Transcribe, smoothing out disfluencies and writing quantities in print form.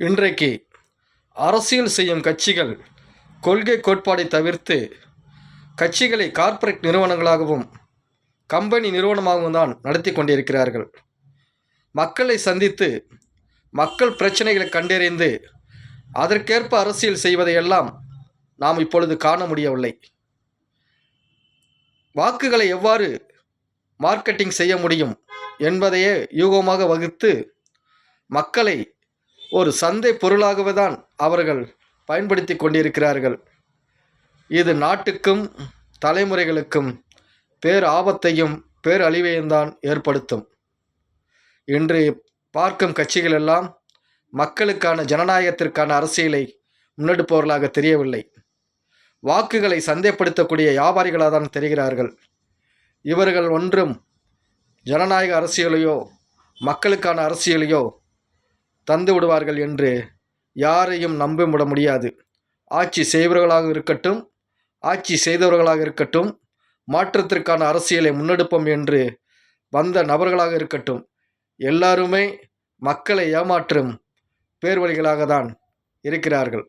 இன்றைக்கு அரசியல் செய்யும் கட்சிகள் கொள்கை கோட்பாடை தவிர்த்து கட்சிகளை கார்ப்பரேட் நிறுவனங்களாகவும் கம்பெனி நிறுவனமாகவும் தான் நடத்தி கொண்டிருக்கிறார்கள். மக்களை சந்தித்து மக்கள் பிரச்சனைகளை கண்டறிந்து அதற்கேற்ப அரசியல் செய்வதையெல்லாம் நாம் இப்பொழுது காண முடியவில்லை. வாக்குகளை எவ்வாறு மார்க்கெட்டிங் செய்ய முடியும் என்பதையே யூகமாக வகுத்து மக்களை ஒரு சந்தை பொருளாகவே தான் அவர்கள் பயன்படுத்தி கொண்டிருக்கிறார்கள். இது நாட்டுக்கும் தலைமுறைகளுக்கும் பேர் ஆபத்தையும் பேரழிவையும் தான் ஏற்படுத்தும். இன்று பார்க்கும் கட்சிகள் எல்லாம் மக்களுக்கான ஜனநாயகத்திற்கான அரசியலை முன்னெடுப்பவர்களாக தெரியவில்லை. வாக்குகளை சந்தைப்படுத்தக்கூடிய வியாபாரிகளாக தான் தெரிகிறார்கள். இவர்கள் ஒன்றும் ஜனநாயக அரசியலையோ மக்களுக்கான அரசியலையோ தந்து விடுவார்கள் என்று யாரையும் நம்பிவிட முடியாது. ஆட்சி செய்பவர்களாக இருக்கட்டும், ஆட்சி செய்தவர்களாக இருக்கட்டும், மாற்றத்திற்கான அரசியலை முன்னெடுப்போம் என்று வந்த நபர்களாக இருக்கட்டும், எல்லாருமே மக்களை ஏமாற்றும் பேர்வழிகளாக தான் இருக்கிறார்கள்.